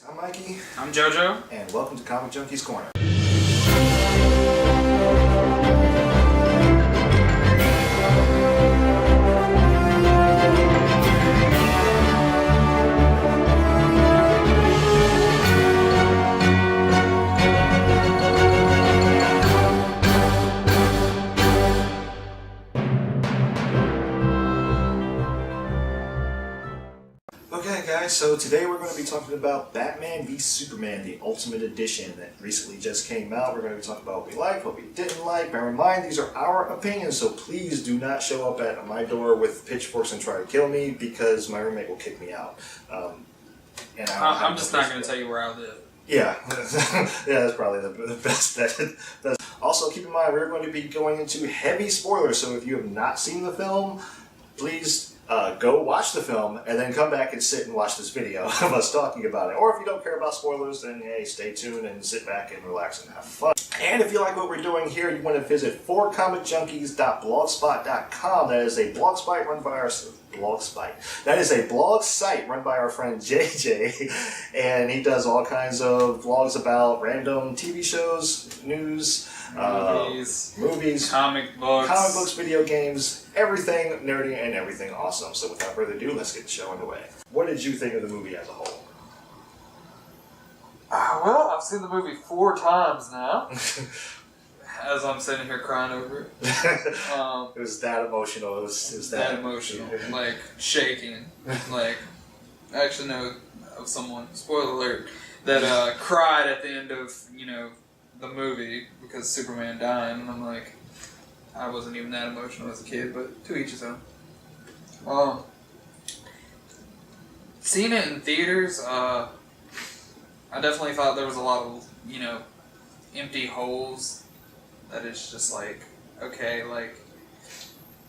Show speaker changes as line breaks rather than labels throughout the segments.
I'm Mikey.
I'm JoJo.
And welcome to Comic Junkie's Corner. Okay guys, so today we're going to be talking about Batman v Superman, the Ultimate Edition that recently just came out. We're going to be talking about what we liked, what we didn't like. Bear in mind, these are our opinions, so please do not show up at my door with pitchforks and try to kill me because my roommate will kick me out. And
I'm just not going to tell you where I live.
Yeah, yeah, that's probably the best bet. Also, keep in mind, we're going to be going into heavy spoilers, so if you have not seen the film, please go watch the film and then come back and sit and watch this video of us talking about it. Or if you don't care about spoilers, then hey, stay tuned and sit back and relax and have fun. And if you like what we're doing here, you want to visit 4comicjunkies.blogspot.com. That is a blog site run by our That is a blog site run by our friend JJ, and he does all kinds of vlogs about random TV shows, news, movies,
comic books,
video games, everything nerdy and everything awesome. So without further ado, let's get the show underway. What did you think of the movie as a whole?
Well, I've seen the movie 4 times now. As I'm sitting here crying over it.
It was that emotional. It was that
emotional. Like, shaking. Like, I actually know of someone, spoiler alert, that cried at the end of, the movie because Superman died. And I'm like, I wasn't even that emotional as a kid, but to each his own. Seeing it in theaters, I definitely thought there was a lot of, empty holes. That it's just like, okay, like,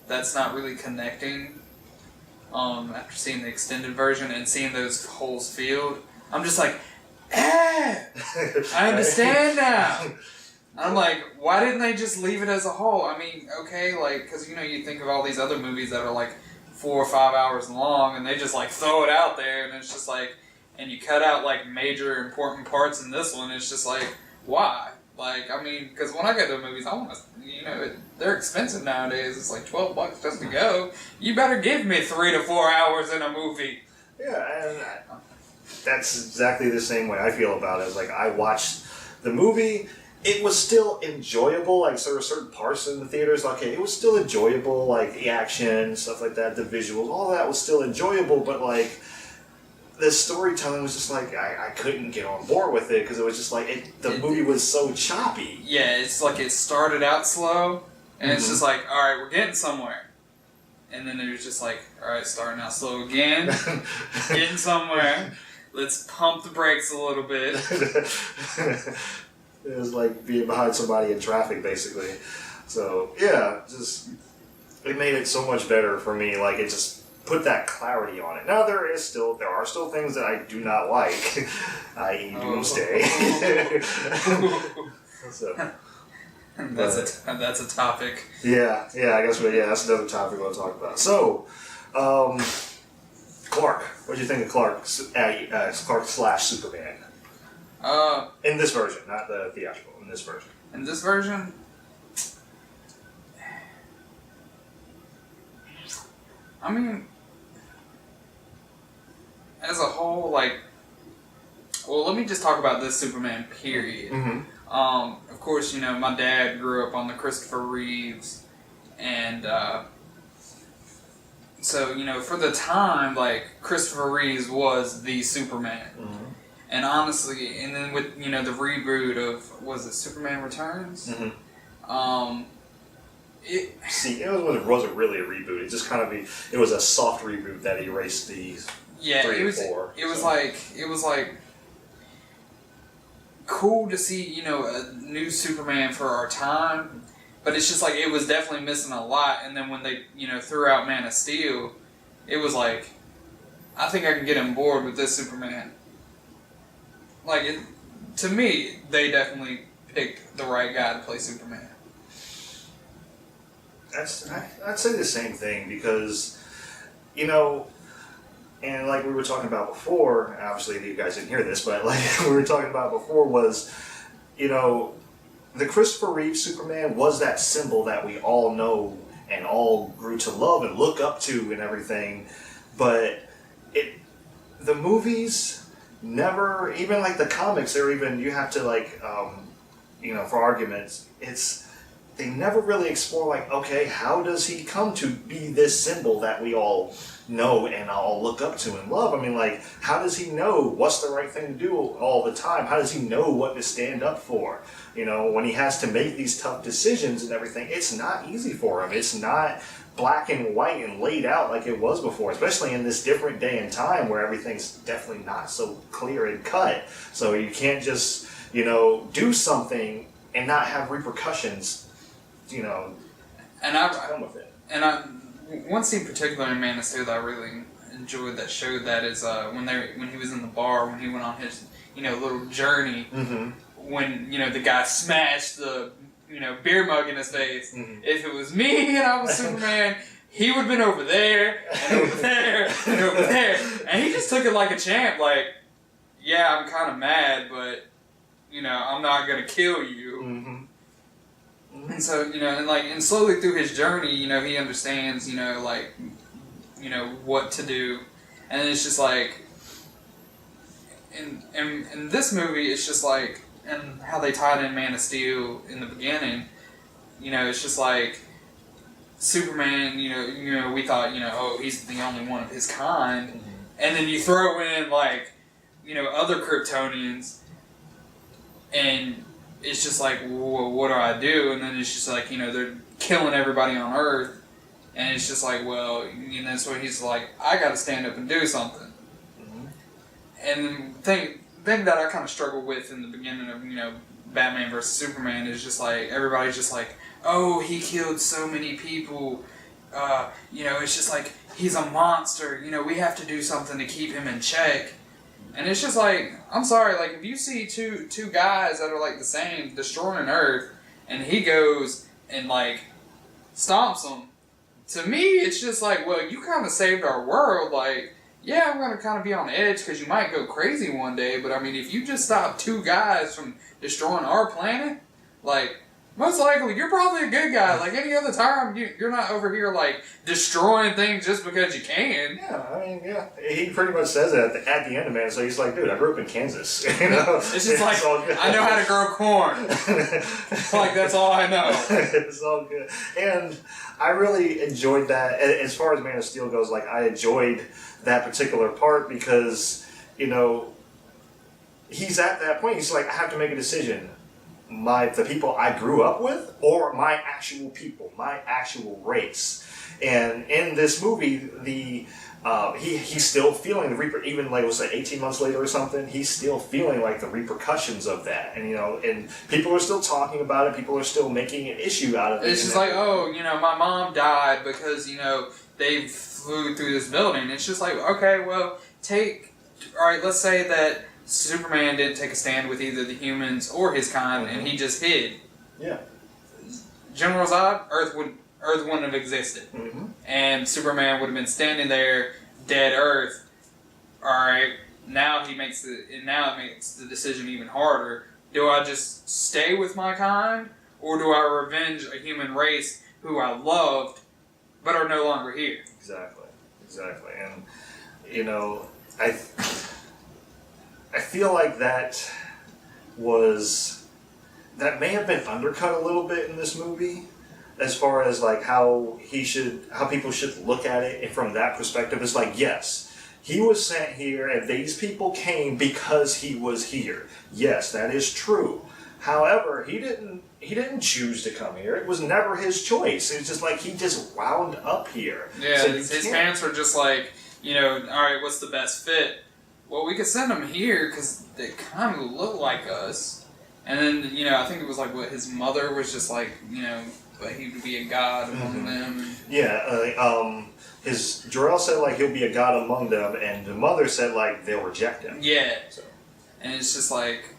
that's not really connecting. After seeing the extended version and seeing those holes filled, I'm just like, I understand now. I'm like, why didn't they just leave it as a whole? I mean, okay, like, because, you think of all these other movies that are like 4 or 5 hours long, and they just like throw it out there, and it's just like, and you cut out like major important parts in this one, it's just like, why? Like, I mean, because when I go to movies, I want to, they're expensive nowadays. It's like $12 just to go. You better give me 3 to 4 hours in a movie.
Yeah, and that's exactly the same way I feel about it. It's like, I watched the movie, it was still enjoyable. Like, there were certain parts in the theaters, okay, it was still enjoyable, like the action, stuff like that, the visuals, all that was still enjoyable, but like, the storytelling was just like, I couldn't get on board with it because it was just like, the movie was so choppy. Yeah,
it's like it started out slow, and it's just like, alright, we're getting somewhere. And then it was just like, alright, starting out slow again, getting somewhere, let's pump the brakes a little bit.
It was like being behind somebody in traffic, basically. So, yeah, it made it so much better for me, like, it just put that clarity on it. Now there are still things that I do not like, i.e. Doomsday. So,
that's a topic.
Yeah, I guess. That's another topic we'll talk about. So, Clark. What do you think of Clark / Superman? In this version, not the theatrical. In this version.
In this version. I mean, as a whole, like, well, let me just talk about this Superman period.
Mm-hmm.
Of course, my dad grew up on the Christopher Reeves, and so, for the time, like, Christopher Reeves was the Superman.
Mm-hmm.
And honestly, and then with, the reboot of, was it Superman Returns?
Mm-hmm.
It
wasn't really a reboot. It just kind of it was a soft reboot that erased the 3 and 4.
It was like cool to see, a new Superman for our time, but it's just like it was definitely missing a lot. And then when they, threw out Man of Steel, it was like, I think I can get on board with this Superman. Like, to me, they definitely picked the right guy to play Superman.
I'd say the same thing because, And like we were talking about before, obviously you guys didn't hear this, but like we were talking about before was, you know, the Christopher Reeve Superman was that symbol that we all know and all grew to love and look up to and everything. But the movies never, even like the comics, or even you have to like, you know, for arguments, they never really explore like, okay, how does he come to be this symbol that we all know and all look up to and love? I mean, like, how does he know what's the right thing to do all the time? How does he know what to stand up for? You know, when he has to make these tough decisions and everything, it's not easy for him. It's not black and white and laid out like it was before, especially in this different day and time where everything's definitely not so clear and cut. So you can't just, you know, do something and not have repercussions, you know, come with it.
And one scene particular in Man of Steel that I really enjoyed that showed that is when he was in the bar, when he went on his, you know, little journey, when, you know, the guy smashed the, you know, beer mug in his face. If it was me and I was Superman, he would have been over there and over there and over there, and he just took it like a champ. Like, yeah, I'm kind of mad, but, you know, I'm not gonna kill you. And so, you know, and slowly through his journey, you know, he understands, you know, like, you know, what to do. And it's just like, in this movie, it's just like, and how they tied in Man of Steel in the beginning, you know, it's just like, Superman, you know, we thought, you know, oh, he's the only one of his kind. And then you throw in, like, you know, other Kryptonians, and it's just like, well, what do I do? And then it's just like, you know, they're killing everybody on Earth. And it's just like, well, and that's when he's like, I got to stand up and do something. And the thing that I kind of struggle with in the beginning of, you know, Batman versus Superman is just like, everybody's just like, oh, he killed so many people. You know, it's just like, he's a monster. You know, we have to do something to keep him in check. And it's just like, I'm sorry, like, if you see two guys that are, like, the same, destroying Earth, and he goes and, like, stomps them, to me, it's just like, well, you kind of saved our world. Like, yeah, I'm going to kind of be on edge because you might go crazy one day, but, I mean, if you just stop two guys from destroying our planet, like, most likely, you're probably a good guy. Like, any other time, you're not over here, like, destroying things just because you can.
Yeah, I mean, yeah. He pretty much says it at the end of Man. So he's like, dude, I grew up in Kansas. You know?
It's just like, I know how to grow corn. Like, that's all I know.
It's all good. And I really enjoyed that. As far as Man of Steel goes, like, I enjoyed that particular part because, you know, he's at that point. He's like, I have to make a decision. The people I grew up with, or my actual people, my actual race. And in this movie, he's still feeling the even like, was it 18 months later or something? He's still feeling like the repercussions of that, and you know, and people are still talking about it. People are still making an issue out of it.
It's just like, oh, you know, my mom died because, you know, they flew through this building. It's just like, okay, well, all right, let's say that Superman didn't take a stand with either the humans or his kind, and he just hid.
Yeah.
General Zod, Earth wouldn't have existed, and Superman would have been standing there, dead Earth. All right, now it makes the decision even harder. Do I just stay with my kind, or do I revenge a human race who I loved but are no longer here?
Exactly, and you know, I feel like that may have been undercut a little bit in this movie, as far as like how people should look at it, and from that perspective, it's like, yes, he was sent here, and these people came because he was here. Yes, that is true. However, he didn't choose to come here. It was never his choice. It's just like he just wound up here.
Yeah,
so
his parents were just like, you know, all right, what's the best fit? Well, we could send them here because they kind of look like us. And then, you know, I think it was like what his mother was just like, you know, but he would be a god among them.
Yeah, Jor-El said like he'll be a god among them, and the mother said like they'll reject him.
Yeah. So. And it's just like,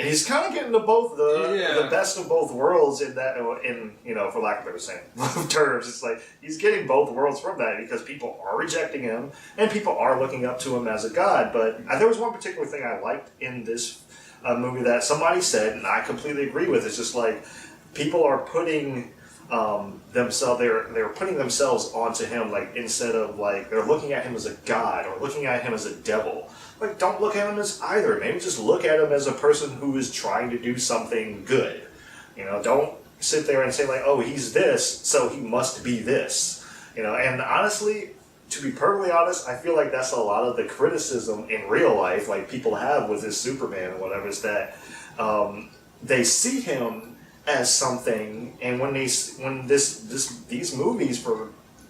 And he's kind of getting to both the best of both worlds in that, for lack of better saying, terms. It's like he's getting both worlds from that because people are rejecting him and people are looking up to him as a god. But there was one particular thing I liked in this movie that somebody said, and I completely agree with. It's just like people are putting they're putting themselves onto him, like instead of like they're looking at him as a god or looking at him as a devil. Like, don't look at him as either. Maybe just look at him as a person who is trying to do something good. Don't sit there and say like, oh, he's this, so he must be this. And honestly, to be perfectly honest, I feel like that's a lot of the criticism in real life, like people have with this Superman or whatever, is that they see him as something, and when these movies,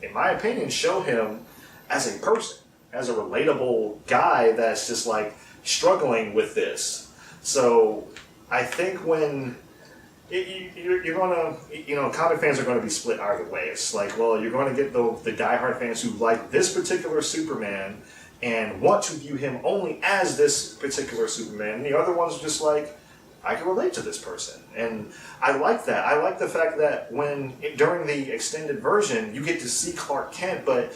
in my opinion, show him as a person, as a relatable guy that's just like struggling with this. So I think when you're gonna, comic fans are gonna be split either way. It's like, well, you're gonna get the diehard fans who like this particular Superman and want to view him only as this particular Superman, and the other ones are just like, I can relate to this person. And I like that. I like the fact that during the extended version, you get to see Clark Kent, but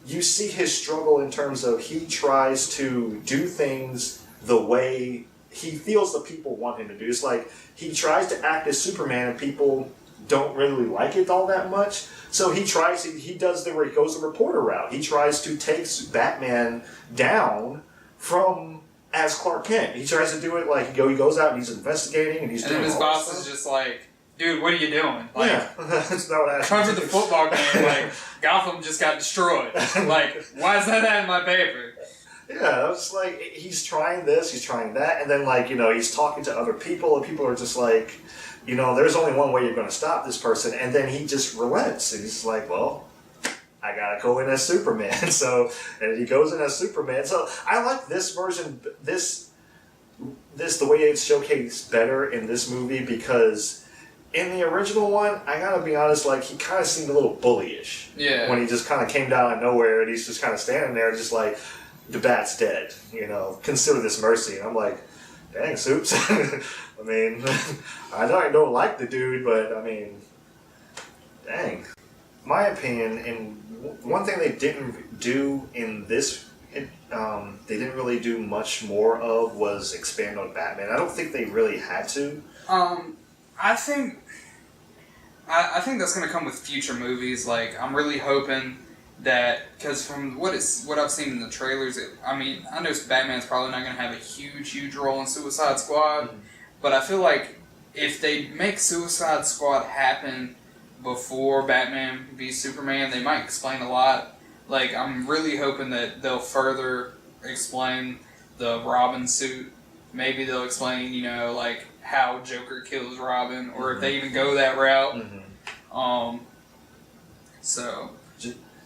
you see his struggle in terms of he tries to do things the way he feels the people want him to do. It's like he tries to act as Superman and people don't really like it all that much. So he goes the reporter route. He tries to take Batman down as Clark Kent. He tries to do it like he goes out and he's investigating and he's doing all this stuff. And his boss
is just like, dude, what are you doing? Like,
yeah, that's not what I
cover the football game. Like, Gotham just got destroyed. Like, why is that in my paper?
Yeah, it's like he's trying this, he's trying that, and then he's talking to other people, and people are just like, there's only one way you're going to stop this person, and then he just relents, and he's like, well, I gotta go in as Superman. And he goes in as Superman. So I like this version, the way it's showcased better in this movie, because in the original one, I gotta be honest, like, he kind of seemed a little bullyish.
Yeah.
When he just kind of came down out of nowhere and he's just kind of standing there just like, the Bat's dead, consider this mercy. And I'm like, dang, Soups. I mean, I don't like the dude, but I mean, dang. My opinion, and one thing they didn't do in this, they didn't really do much more of, was expand on Batman. I don't think they really had to.
I think that's going to come with future movies. Like, I'm really hoping that, because from what I've seen in the trailers, I know Batman's probably not going to have a huge role in Suicide Squad, but I feel like if they make Suicide Squad happen before Batman v Superman, they might explain a lot. Like, I'm really hoping that they'll further explain the Robin suit. Maybe they'll explain, like, how Joker kills Robin, or if they even go that route. So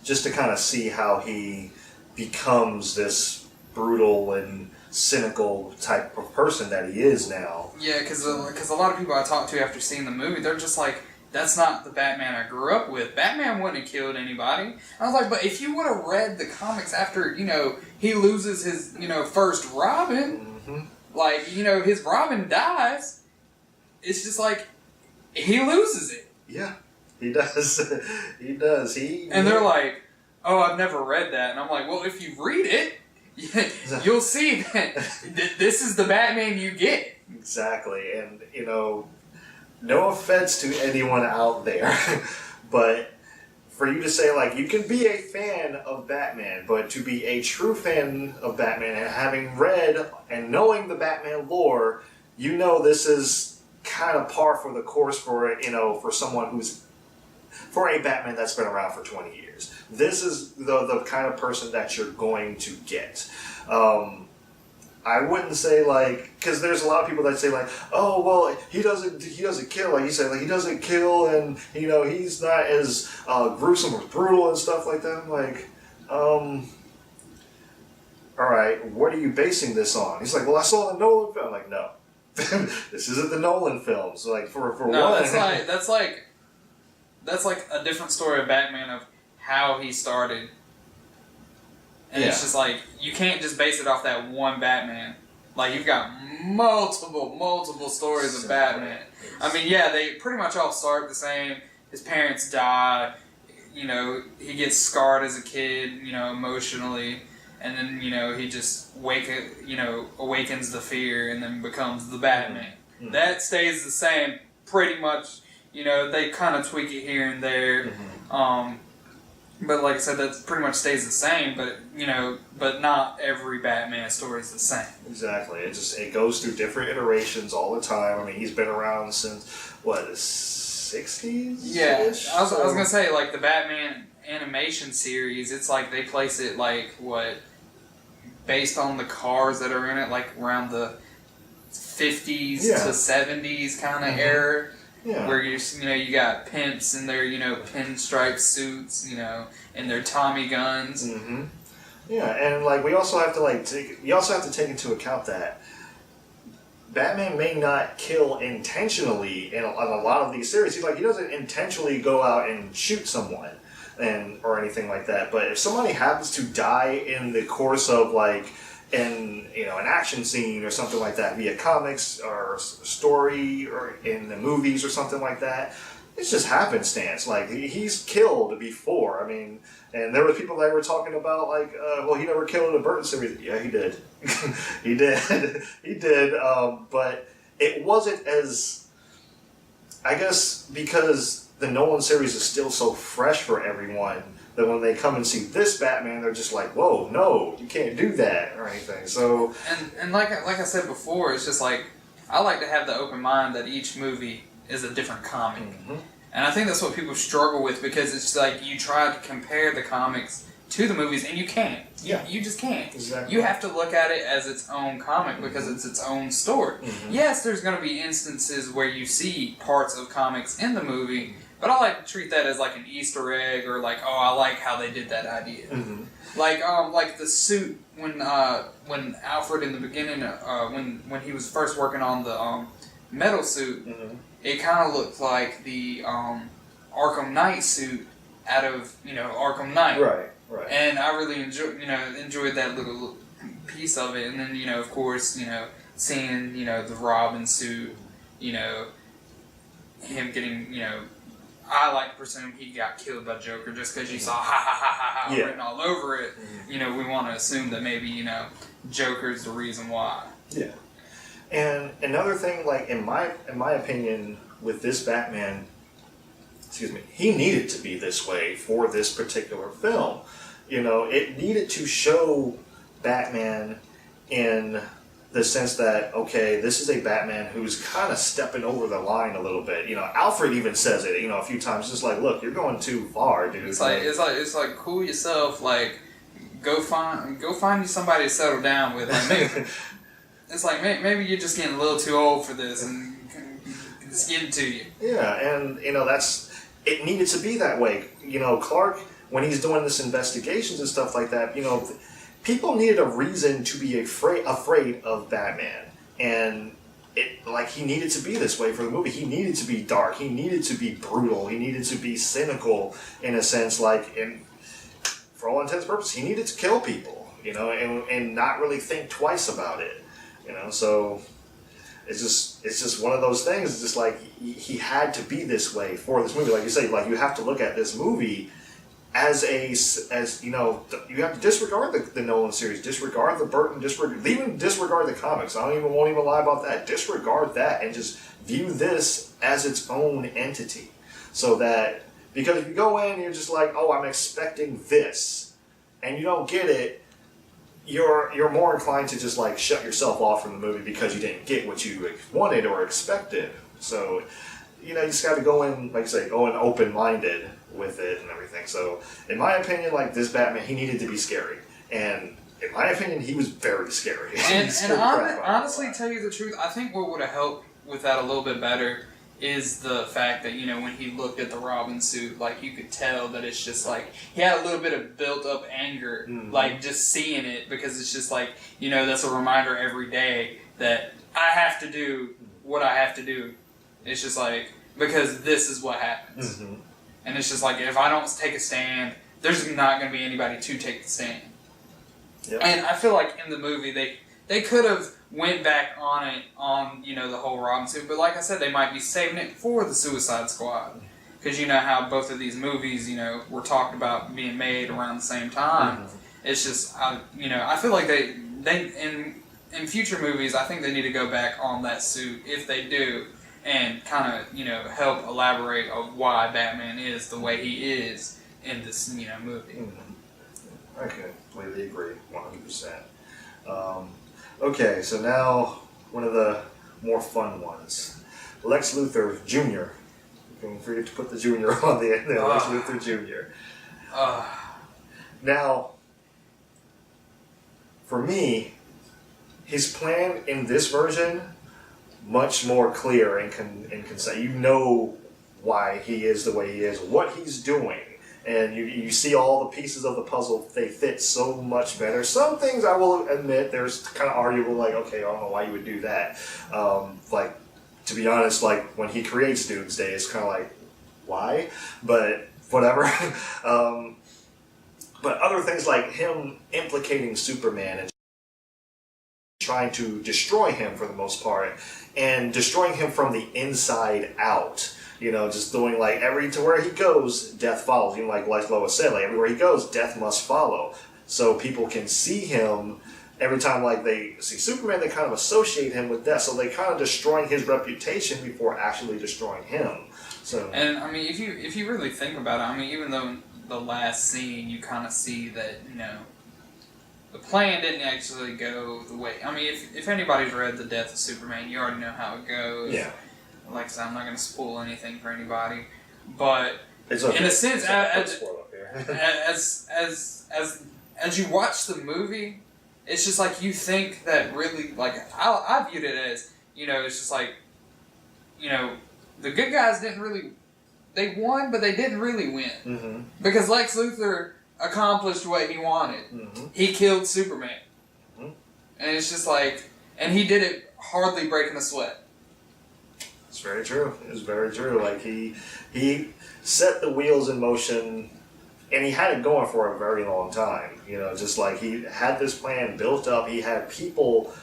just to kind of see how he becomes this brutal and cynical type of person that he is now.
Yeah, because a lot of people I talked to after seeing the movie, they're just like, that's not the Batman I grew up with. Batman wouldn't have killed anybody. I was like, but if you would have read the comics after, he loses his, first Robin, like, his Robin dies, it's just like, he loses it.
Yeah, he does. He does.
And they're like, oh, I've never read that. And I'm like, well, if you read it, you'll see that this is the Batman you get.
Exactly. And, no offense to anyone out there, but for you to say, like, you can be a fan of Batman, but to be a true fan of Batman and having read and knowing the Batman lore, this is kind of par for the course for, for someone for a Batman that's been around for 20 years. This is the kind of person that you're going to get. I wouldn't say, like, because there's a lot of people that say, like, oh, well, he doesn't kill, like you said, like, he doesn't kill, and he's not as gruesome or brutal and stuff like that. I'm like, all right, what are you basing this on? He's like, well, I saw the Nolan film. I'm like, no, this isn't the Nolan films. Like, for
no,
one,
that's like a different story of Batman, of how he started. And it's just like, you can't just base it off that one Batman. Like, you've got multiple stories of Batman. I mean, yeah, they pretty much all start the same. His parents die. You know, he gets scarred as a kid, you know, emotionally. And then, you know, he just awakens the fear and then becomes the Batman. Mm-hmm. That stays the same pretty much. You know, they kind of tweak it here and there. Mm-hmm. But like I said, that pretty much stays the same. But, you know, but not every Batman story is the same.
Exactly. It goes through different iterations all the time. I mean, he's been around since, what, the 60s?
Yeah. I was going to say, like, the Batman animation series, it's like they place it, like, based on the cars that are in it, like, around the 50s to 70s kind of era. Yeah. Where you got pimps in their, you know, pinstripe suits, you know, and their Tommy guns.
Mm-hmm. Yeah, and like we also have to take into account that Batman may not kill intentionally in a lot of these series. He doesn't intentionally go out and shoot someone or anything like that. But if somebody happens to die in the course of an action scene or something like that, via comics or story or in the movies or something like that, it's just happenstance. Like, he's killed before. I mean, and there were people that were talking about he never killed in the Burton series. Yeah, he did. he did. But it wasn't as, I guess, because the Nolan series is still so fresh for everyone, that when they come and see this Batman, they're just like, whoa, no, you can't do that, or anything. So
and like I said before, it's just like, I like to have the open mind that each movie is a different comic. Mm-hmm. And I think that's what people struggle with, because it's like you try to compare the comics to the movies, and you can't.
Yeah.
You just can't.
Exactly.
You have to look at it as its own comic, because it's its own story. Mm-hmm. Yes, there's going to be instances where you see parts of comics in the movie, but I like to treat that as like an Easter egg, or like, oh, I like how they did that idea. Mm-hmm. Like the suit when Alfred in the beginning, when he was first working on the metal suit, mm-hmm. it kind of looked like the Arkham Knight suit out of Arkham Knight.
Right.
And I really enjoyed that little piece of it, and then of course seeing the Robin suit, him getting I like to presume he got killed by Joker just because you saw ha ha ha ha ha written all over it. Mm-hmm. We want to assume that maybe Joker's the reason why.
Yeah. And another thing, like in my opinion, with this Batman, he needed to be this way for this particular film. It needed to show Batman in the sense that, okay, this is a Batman who's kind of stepping over the line a little bit. Alfred even says it, a few times, just like, look, you're going too far, dude.
It's like cool yourself, like go find you somebody to settle down with. It's like maybe you're just getting a little too old for this, and it's getting to you.
Yeah, and it needed to be that way. Clark, when he's doing this investigations and stuff like that, people needed a reason to be afraid of Batman, and he needed to be this way for the movie. He needed to be dark. He needed to be brutal. He needed to be cynical in a sense, for all intents and purposes, he needed to kill people, and not really think twice about it, So it's just one of those things. It's just like he had to be this way for this movie. Like you say, you have to look at this movie as you have to disregard the Nolan series, disregard the Burton, even disregard the comics. I won't even lie about that. Disregard that and just view this as its own entity. So that, because if you go in and you're just like, oh, I'm expecting this, and you don't get it, you're more inclined to just shut yourself off from the movie because you didn't get what you wanted or expected. So, you just got to go in, go in open-minded with it and everything. So, in my opinion, this Batman, he needed to be scary. And in my opinion, he was very scary.
And honestly, tell you the truth, I think what would have helped with that a little bit better is the fact that, when he looked at the Robin suit, you could tell that it's just he had a little bit of built-up anger, mm-hmm. Just seeing it, because it's just that's a reminder every day that I have to do what I have to do. It's just because this is what happens. Mm-hmm. And it's just if I don't take a stand, there's not going to be anybody to take the stand. Yep. And I feel like in the movie, they could have went back on it on the whole Robin suit, but like I said, they might be saving it for the Suicide Squad, because you know how both of these movies were talked about being made around the same time. It's just I feel like they in future movies, I think they need to go back on that suit if they do, and kind of help elaborate on why Batman is the way he is in this movie.
I completely agree, 100%. Okay, so now one of the more fun ones, Lex Luthor Jr. Don't forget to put the Jr. on the end there, Lex Luthor Jr. Now, for me, his plan in this version, much more clear and can say, why he is the way he is, what he's doing. And you see all the pieces of the puzzle, they fit so much better. Some things I will admit, there's kind of arguable, like, okay, I don't know why you would do that. To be honest, like, when he creates Doomsday, it's kind of like, why? But whatever. But other things like him implicating Superman and trying to destroy him for the most part, and destroying him from the inside out. Just doing like to where he goes, death follows. Like Lois said, like everywhere he goes, death must follow. So people can see him every time, like they see Superman, they kind of associate him with death. So they kind of destroying his reputation before actually destroying him. So, and
I mean, if you really think about it, I mean, even though in the last scene you kind of see that the plan didn't actually go the way. I mean, if anybody's read The Death of Superman, you already know how it goes.
Yeah.
Like I said, I'm not going to spoil anything for anybody, but
it's okay.
In a sense, as you watch the movie, it's just like you think that really, like I viewed it as it's just like the good guys didn't really, they won, but they didn't really win because Lex Luthor accomplished what he wanted. He killed Superman, and it's just like, and he did it hardly breaking a sweat.
It's very true. It's very true. Like he set the wheels in motion, and he had it going for a very long time. Just like he had this plan built up. He had people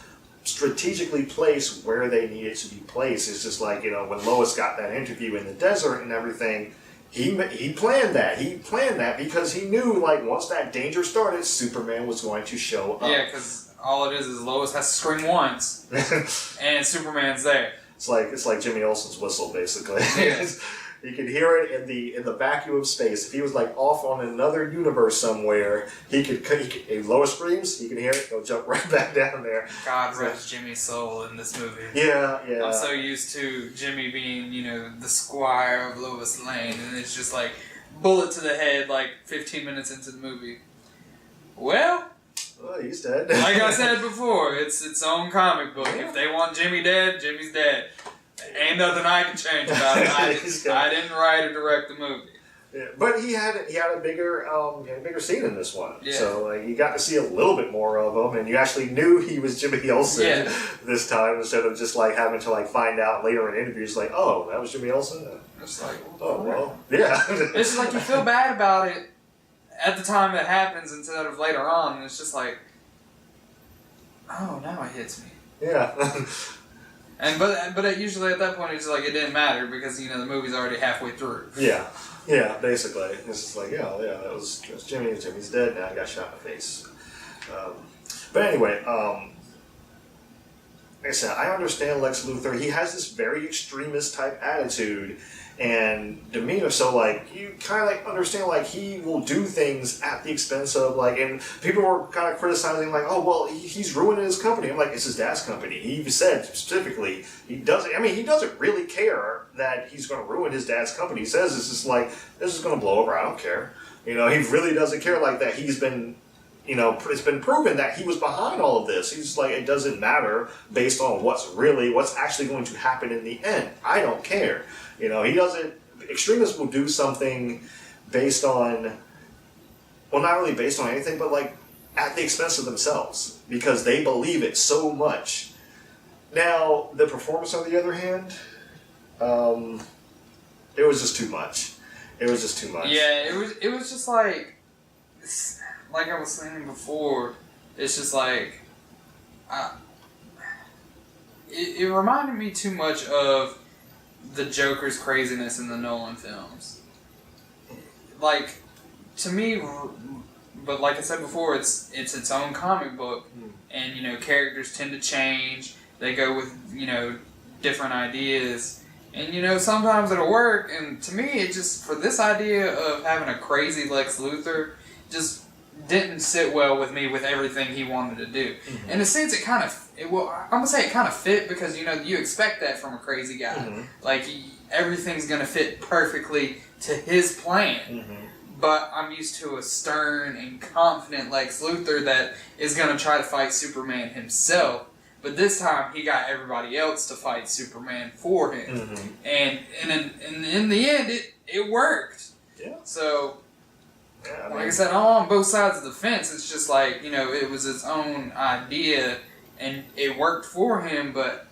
strategically placed where they needed to be placed. It's just like when Lois got that interview in the desert and everything. He planned that. He planned that because he knew, like, once that danger started, Superman was going to show up.
Yeah, because all it is Lois has to scream once, and Superman's there.
It's like Jimmy Olsen's whistle, basically.
Yeah.
You can hear it in the vacuum of space. If he was like off on another universe somewhere, he could if Lois screams, he can hear it. He'll jump right back down there.
God rest Jimmy's soul in this movie.
Yeah.
I'm so used to Jimmy being, the squire of Lois Lane, and it's just like bullet to the head, like 15 minutes into the movie. Well,
he's dead.
Like I said before, it's its own comic book. If they want Jimmy dead, Jimmy's dead. Ain't nothing I can change about it. I didn't write or direct the movie.
Yeah, but he had a bigger scene in this one.
Yeah.
So you got to see a little bit more of him, and you actually knew he was Jimmy Olsen this time instead of just like having to like find out later in interviews like, oh, that was Jimmy Olsen.
It's like,
oh well, yeah.
It's just like you feel bad about it at the time it happens instead of later on, and it's just like, oh, now it hits me.
Yeah.
But usually at that point it's like it didn't matter because the movie's already halfway through.
Yeah, basically it's just like that was Jimmy. Jimmy's dead now. I got shot in the face. But anyway, like I said, I understand Lex Luthor. He has this very extremist type attitude and demeanor. So like you kind of like understand like he will do things at the expense of like, and people were kind of criticizing like, oh well, he's ruining his company. I'm like, it's his dad's company. He said specifically he doesn't really care that he's going to ruin his dad's company. He says it's just like, this is going to blow over. I don't care. He really doesn't care like that. He's been it's been proven that he was behind all of this. He's like, it doesn't matter based on what's actually going to happen in the end. I don't care. He doesn't. Extremists will do something based on, well, not really based on anything, but like at the expense of themselves because they believe it so much. Now, the performance, on the other hand, it was just too much. It was just too much.
Yeah, it was just like I was saying before, it's just like, it reminded me too much of the Joker's craziness in the Nolan films. Like, to me, but like I said before, it's its own comic book, and, you know, characters tend to change. They go with, you know, different ideas, and, you know, sometimes it'll work. And to me, it just, for this idea of having a crazy Lex Luthor, just didn't sit well with me with everything he wanted to do. Mm-hmm. In a sense, I'm gonna say it kind of fit, because, you know, you expect that from a crazy guy. Mm-hmm. Like, everything's gonna fit perfectly to his plan. Mm-hmm. But I'm used to a stern and confident Lex Luthor that is gonna try to fight Superman himself. But this time, he got everybody else to fight Superman for him. Mm-hmm. And in the end, it worked. Yeah. So, yeah, like I said, on both sides of the fence, it's just like, you know, it was his own idea, and it worked for him. But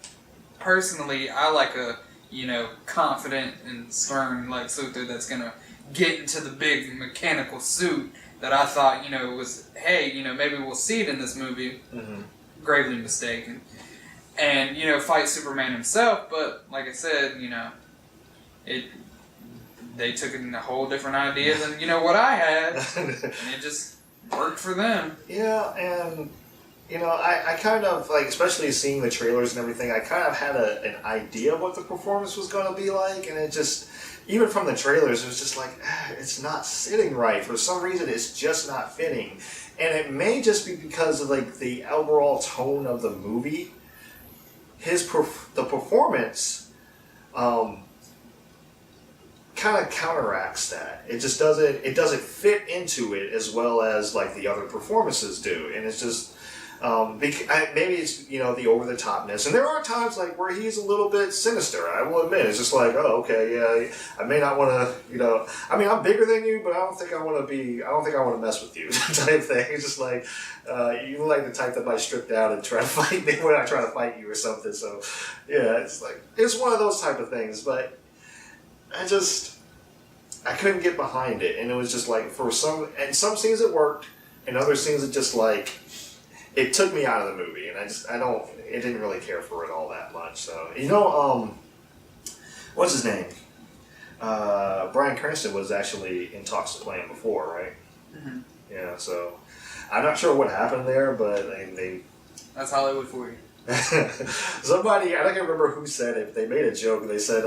personally, I like a, you know, confident and stern Lex Luthor that's going to get into the big mechanical suit that I thought, you know, was, hey, you know, maybe we'll see it in this movie. Mm-hmm. Gravely mistaken. And, you know, fight Superman himself. But like I said, you know, they took it in a whole different idea than, you know, what I had. And it just worked for them. Yeah, and, you know, I kind of, like, especially seeing the trailers and everything, I kind of had an idea of what the performance was going to be like, and it just, even from the trailers, it was just like, it's not sitting right. For some reason, it's just not fitting. And it may just be because of, like, the overall tone of the movie. The performance kind of counteracts that. It just doesn't fit into it as well as, like, the other performances do. And it's just, maybe it's, you know, the over-the-topness. And there are times, like, where he's a little bit sinister, I will admit. It's just like, oh, okay, yeah, I may not want to, you know, I mean, I'm bigger than you, but I don't think I want to mess with you, type thing. It's just like, you like the type that might strip down and try to fight me when I try to fight you or something. So, yeah, it's like, it's one of those type of things, but I couldn't get behind it. And it was just like, some scenes it worked, and other scenes it just, like, it took me out of the movie, and I didn't really care for it all that much. So, you know, what's his name? Bryan Cranston was actually in talks to play him before, right? Mm-hmm. Yeah, so I'm not sure what happened there, but they
that's Hollywood for you.
Somebody, I don't remember who said it, but they made a joke. They said,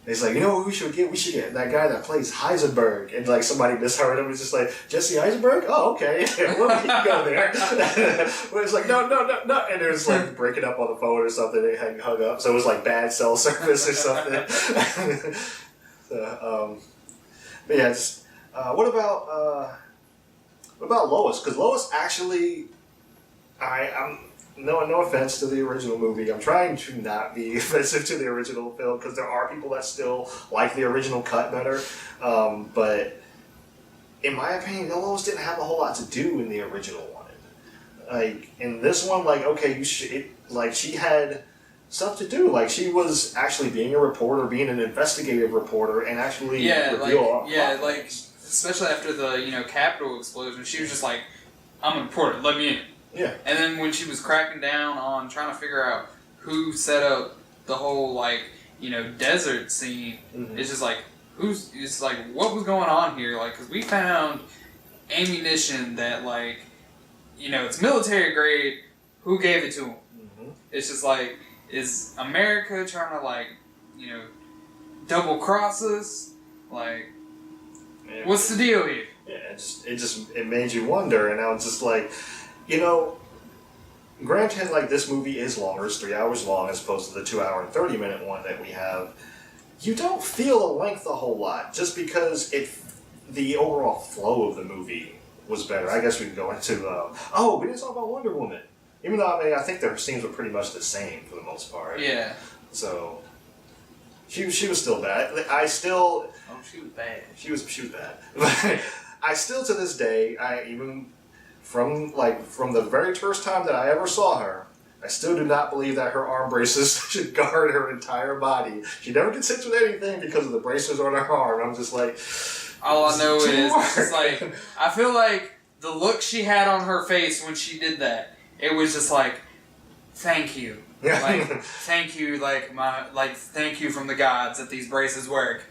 it's like, you know what we should get? We should get that guy that plays Heisenberg. And, like, somebody misheard him. It's just like, Jesse Eisenberg? Oh, okay. Well, we can go there. But it's like, no. And they're just, like, breaking up on the phone or something. They hung up. So it was, like, bad cell service or something. But yeah, just, what about Lois? Because Lois actually, no offense to the original movie. I'm trying to not be offensive to the original film, because there are people that still like the original cut better. But in my opinion, Lois didn't have a whole lot to do in the original one. Like, in this one, like, okay, she had stuff to do. Like, she was actually being a reporter, being an investigative reporter, and actually
like, especially after the, you know, Capitol explosion, she was just like, I'm a reporter, let me in. Yeah. And then when she was cracking down on trying to figure out who set up the whole, like, you know, desert scene, mm-hmm. It's just like, it's like, what was going on here? Like, because we found ammunition that, like, you know, it's military grade, who gave it to them? Mm-hmm. It's just like, is America trying to, like, you know, double cross us? Like, yeah. What's the deal here?
Yeah, it made you wonder, and I was just like, you know, granted, like, this movie is longer, it's 3 hours long as opposed to the 2 hour and 30-minute one that we have. You don't feel the length a whole lot, just because the overall flow of the movie was better. I guess we can go into, we didn't talk about Wonder Woman. Even though, I mean, I think their scenes were pretty much the same for the most part.
Yeah.
So, she was still bad.
She was bad.
She was bad. I still, to this day, from the very first time that I ever saw her, I still do not believe that her arm braces should guard her entire body. She never gets hit with anything because of the braces on her arm. I'm just like,
all I know is, it's like, I feel like the look she had on her face when she did that, it was just like, thank you. Like, thank you, thank you from the gods that these braces work.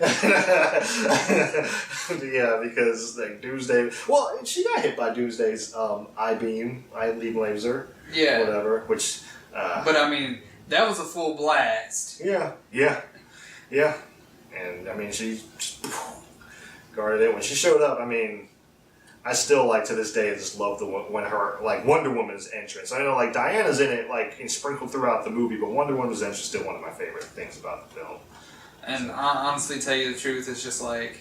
Yeah, because like Doomsday. Well, she got hit by Doomsday's I-beam laser.
Yeah.
Whatever. Which.
But I mean, that was a full blast.
Yeah. And I mean, she guarded it when she showed up. I mean, I still like to this day just love when her like Wonder Woman's entrance. I know like Diana's in it like and sprinkled throughout the movie, but Wonder Woman's entrance is still one of my favorite things about the film.
And honestly, tell you the truth, it's just like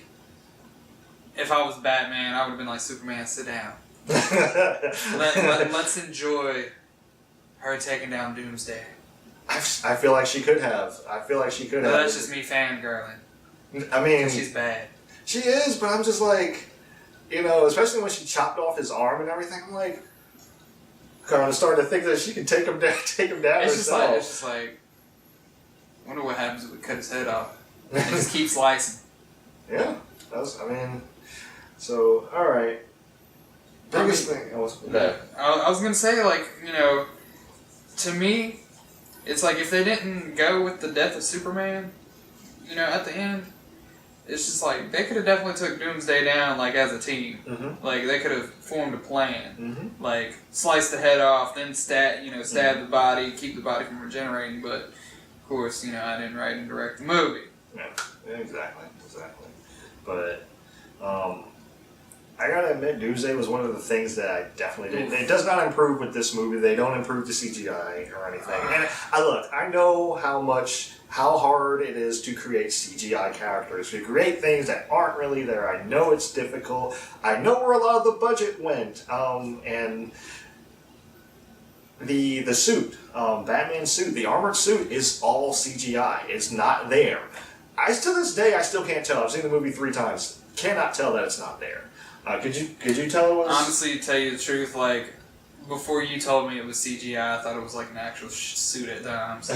if I was Batman, I would have been like, Superman, sit down. Let's enjoy her taking down Doomsday.
I feel like she could have. But
that's just me fangirling.
I mean,
she's bad.
She is, but I'm just like, you know, especially when she chopped off his arm and everything. I'm like, kind of starting to think that she can take him down.
It's
herself.
just like, I wonder what happens if we cut his head off. And just keep slicing.
Yeah, I mean, so all right. Biggest thing. I was
gonna say, like, you know, to me, it's like if they didn't go with the death of Superman, you know, at the end, it's just like they could have definitely took Doomsday down like as a team.
Mm-hmm.
Like they could have formed a plan,
like
slice the head off, then stab the body, keep the body from regenerating. But of course, you know, I didn't write and direct the movie.
Yeah, exactly. But I gotta admit, Doomsday was one of the things that I definitely didn't. It does not improve with this movie. They don't improve the CGI or anything. And I know how hard it is to create CGI characters, to create things that aren't really there. I know it's difficult. I know where a lot of the budget went. And the suit, Batman's suit, the armored suit is all CGI. It's not there. To this day, I still can't tell. I've seen the movie 3 times. Cannot tell that it's not there. Could you tell it was?
Honestly, to tell you the truth, like, before you told me it was CGI, I thought it was like an actual suit at times.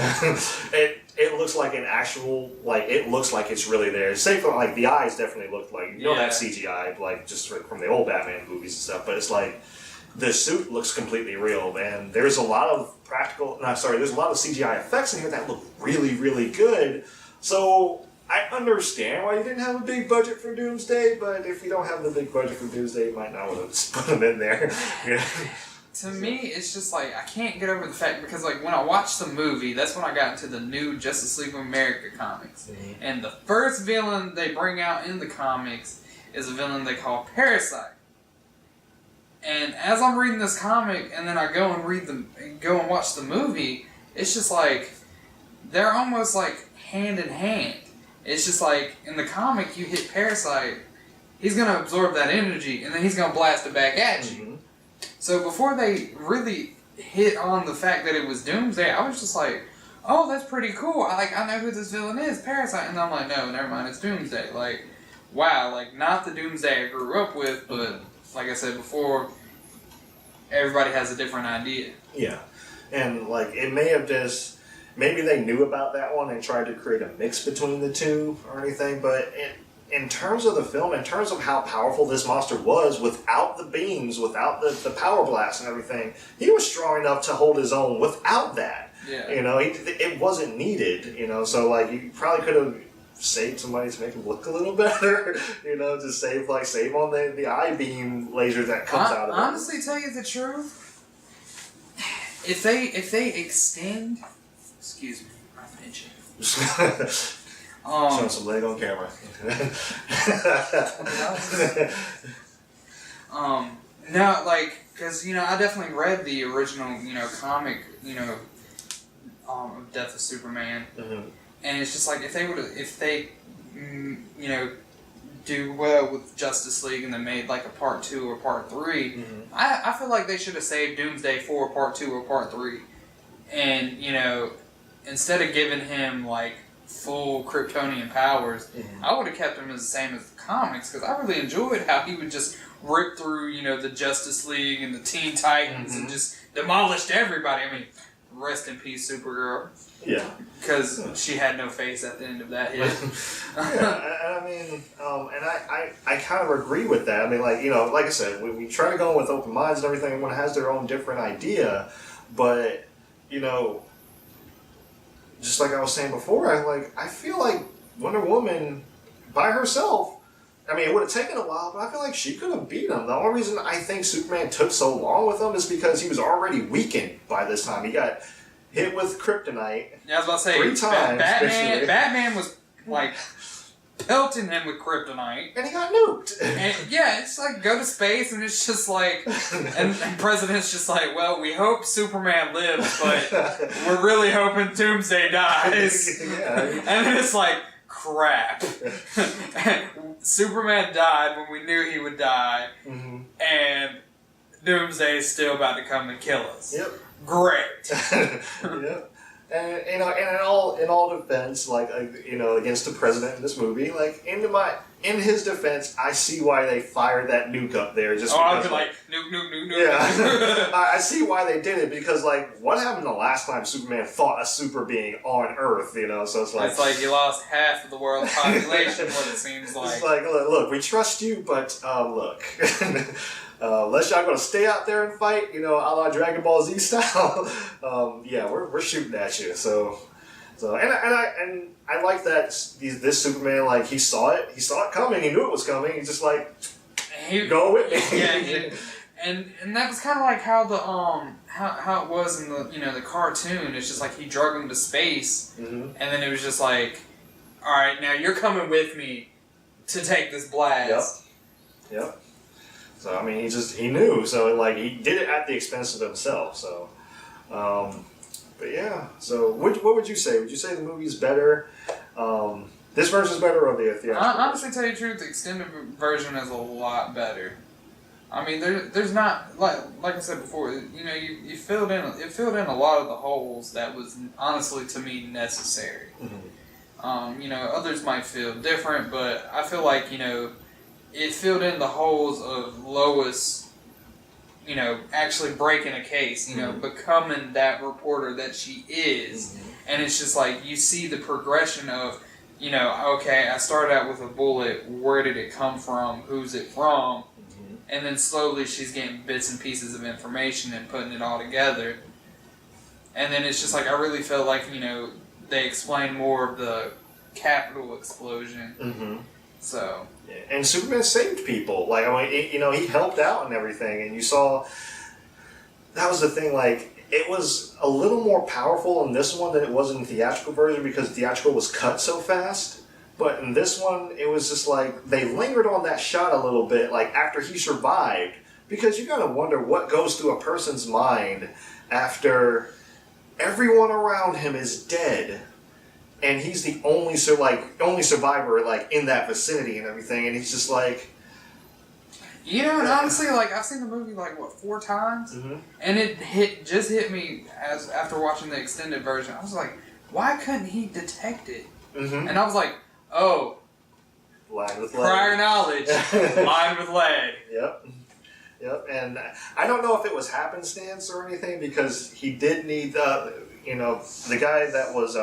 It looks like an actual, like, it looks like it's really there. Say for, like, the eyes definitely look like, you know, that's CGI, like, just from the old Batman movies and stuff, but it's like, the suit looks completely real, and there's a lot of there's a lot of CGI effects in here that look really, really good, so I understand why you didn't have a big budget for Doomsday, but if you don't have the big budget for Doomsday, you might not want to put them in there.
To me, it's just like, I can't get over the fact, because like when I watched the movie, that's when I got into the new Justice League of America comics. Mm-hmm. And the first villain they bring out in the comics is a villain they call Parasite. And as I'm reading this comic, and then I go and watch the movie, it's just like, they're almost like hand in hand. It's just like, in the comic, you hit Parasite, he's going to absorb that energy, and then he's going to blast it back at you. Mm-hmm. So before they really hit on the fact that it was Doomsday, I was just like, oh, that's pretty cool. I know who this villain is, Parasite. And I'm like, no, never mind, it's Doomsday. Like, wow, like, not the Doomsday I grew up with, but like I said before, everybody has a different idea.
Yeah. And, like, it may have just... Maybe they knew about that one and tried to create a mix between the two or anything, but in terms of the film, in terms of how powerful this monster was, without the beams, without the power blast and everything, he was strong enough to hold his own without that.
Yeah.
You know, it wasn't needed, you know, so, like, you probably could have saved somebody to make him look a little better, you know, to save on the I-beam laser that comes out of it.
Honestly, tell you the truth, if they extend... Excuse me, I'm pinching.
Showing some leg on camera.
No, like, because, you know, I definitely read the original, you know, comic, you know, Death of Superman, and it's just like, if they, you know, do well with Justice League and then made like a part 2 or part 3, I feel like they should have saved Doomsday for part 2 or part 3, and, you know, instead of giving him, like, full Kryptonian powers, I would have kept him as the same as the comics, because I really enjoyed how he would just rip through, you know, the Justice League and the Teen Titans and just demolished everybody. I mean, rest in peace, Supergirl.
Yeah.
Because she had no face at the end of that hit.
I mean, and I kind of agree with that. I mean, like, you know, like I said, we try to go in with open minds and everything. Everyone has their own different idea, but... you know, just like I was saying before, I feel like Wonder Woman by herself, I mean, it would have taken a while, but I feel like she could have beat him. The only reason I think Superman took so long with him is because he was already weakened by this time. He got hit with kryptonite.
Yeah, I was about to say
3 times.
Batman was like pelting him with kryptonite,
And he got nuked.
and yeah, it's like go to space, and it's just like, and President's just like, well, we hope Superman lives, but we're really hoping Doomsday dies.
Yeah.
And then it's like, crap. Superman died when we knew he would die,
Mm-hmm.
and Doomsday is still about to come and kill us.
Yep.
Great.
Yep. And you know, and in all defense, like you know, against the president in this movie, like in his defense, I see why they fired that nuke up there. Just
I'd
because,
be like, nuke.
yeah, I see why they did it because like what happened the last time Superman fought a super being on Earth? You know, so it's like
you lost half of the world's population. What it seems like.
It's like look, we trust you, but look. Unless y'all gonna stay out there and fight, you know, a la Dragon Ball Z style, yeah, we're shooting at you. So and I like that this Superman, like he saw it coming, he knew it was coming. He's just like, go with me.
Yeah, and that was kind of like how the how it was in the the cartoon. It's just like he drug him to space, and then it was just like, all right, now you're coming with me to take this blast.
Yep. So I mean, he knew. So like he did it at the expense of himself. So, but yeah. So what would you say? Would you say the movie's better? This version's better or the theatrical?
Honestly, tell you the truth, the extended version is a lot better. I mean, there's not like I said before. You filled in a lot of the holes that was honestly to me necessary.
Mm-hmm.
Others might feel different, but I feel like it filled in the holes of Lois, actually breaking a case,
mm-hmm.
becoming that reporter that she is.
Mm-hmm.
And it's just like, you see the progression of, okay, I started out with a bullet, where did it come from, who's it from?
Mm-hmm.
And then slowly she's getting bits and pieces of information and putting it all together. And then it's just like, I really felt like, they explained more of the Capitol explosion.
Mm-hmm.
So...
Yeah. And Superman saved people. Like, I mean, he helped out and everything. And you saw, that was the thing, like, it was a little more powerful in this one than it was in the theatrical version because theatrical was cut so fast. But in this one, it was just like, they lingered on that shot a little bit, like, after he survived. Because you gotta wonder what goes through a person's mind after everyone around him is dead. And he's the only survivor like in that vicinity and everything, and he's just like,
and honestly, like I've seen the movie like 4 times,
mm-hmm.
and it hit me after watching the extended version. I was like, why couldn't he detect it?
Mm-hmm.
And I was like, oh,
lined with lead.
Prior knowledge, lined with lead.
Yep. And I don't know if it was happenstance or anything because he did need the guy that was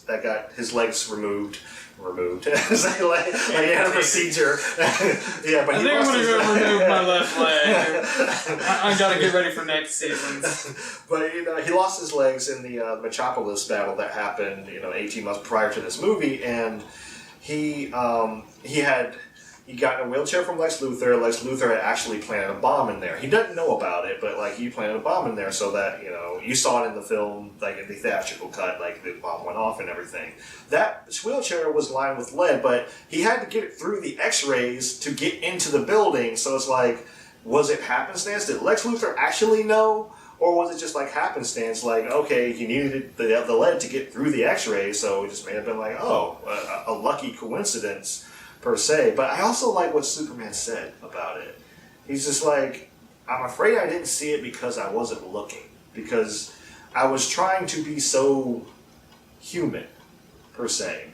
that got his legs removed. It's like he had a procedure. Yeah, but
I think I'm gonna go remove my left leg. I gotta get ready for next season.
But he lost his legs in the Metropolis battle that happened 18 months prior to this movie, and he got in a wheelchair from Lex Luthor. Lex Luthor had actually planted a bomb in there. He doesn't know about it, but like he planted a bomb in there so that you saw it in the film, like in the theatrical cut, like the bomb went off and everything. That wheelchair was lined with lead, but he had to get it through the X-rays to get into the building. So it's like, was it happenstance? Did Lex Luthor actually know? Or was it just like happenstance, like, okay, he needed the lead to get through the X-rays, so it just may have been like, oh, a lucky coincidence, per se. But I also like what Superman said about it. He's just like, I'm afraid I didn't see it because I wasn't looking. Because I was trying to be so human, per se.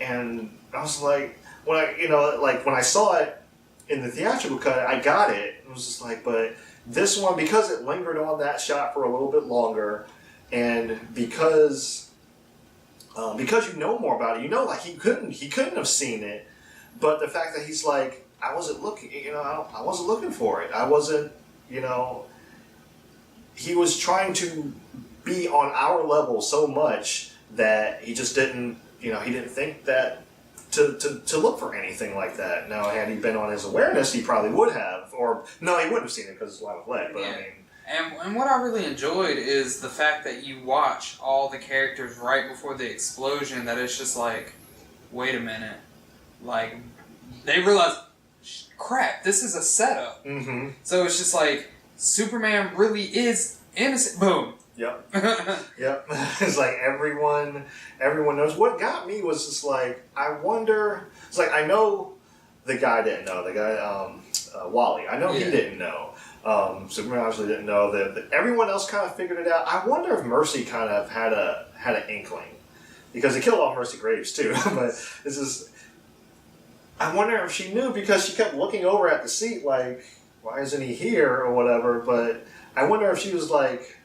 And I was like, when I saw it in the theatrical cut, I got it. It was just like, but this one, because it lingered on that shot for a little bit longer, and because you know more about it, like he couldn't have seen it, but the fact that he's like, I wasn't looking, I wasn't looking for it. I wasn't, he was trying to be on our level so much that he just didn't, he didn't think that to look for anything like that. Now, had he been on his awareness, he probably would have, or no, he wouldn't have seen it because it's line of leg. But
Yeah.
I mean,
and what I really enjoyed is the fact that you watch all the characters right before the explosion. That it's just like, wait a minute, like they realize, crap, this is a setup.
mm-hmm.
So it's just like Superman really is innocent. Boom.
Yep. Yep. It's like everyone knows. What got me was just like, I wonder. It's like, I know the guy didn't know. The guy, Wally. I know he didn't know. Superman obviously didn't know that. Everyone else kind of figured it out. I wonder if Mercy kind of had an inkling, because they killed off Mercy Graves too. But this is. I wonder if she knew, because she kept looking over at the seat like, why isn't he here or whatever. But I wonder if she was like.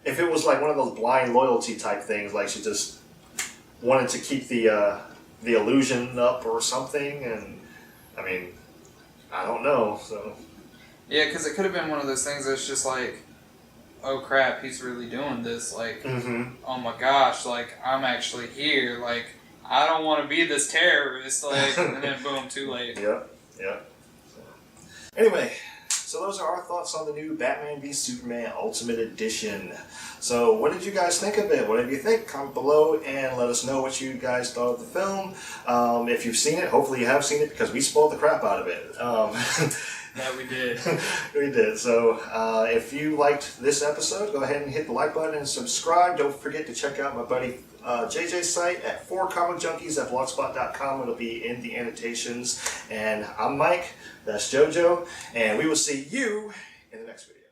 If it was like one of those blind loyalty type things, like she just wanted to keep the illusion up or something, and I mean, I don't know. So
Yeah, because it could have been one of those things that's just like, oh crap, he's really doing this. Like, oh my gosh, like I'm actually here. Like I don't want to be this terrorist. Like, and then boom, too late.
Yep. So, anyway. So those are our thoughts on the new Batman v Superman Ultimate Edition. So what did you guys think of it? What did you think? Comment below and let us know what you guys thought of the film. If you've seen it, hopefully you have seen it, because we spoiled the crap out of it.
Yeah, we did.
We did. So if you liked this episode, go ahead and hit the like button and subscribe. Don't forget to check out my buddy JJ's site at 4comicjunkies@blogspot.com. It'll be in the annotations. And I'm Mike. That's JoJo. And we will see you in the next video.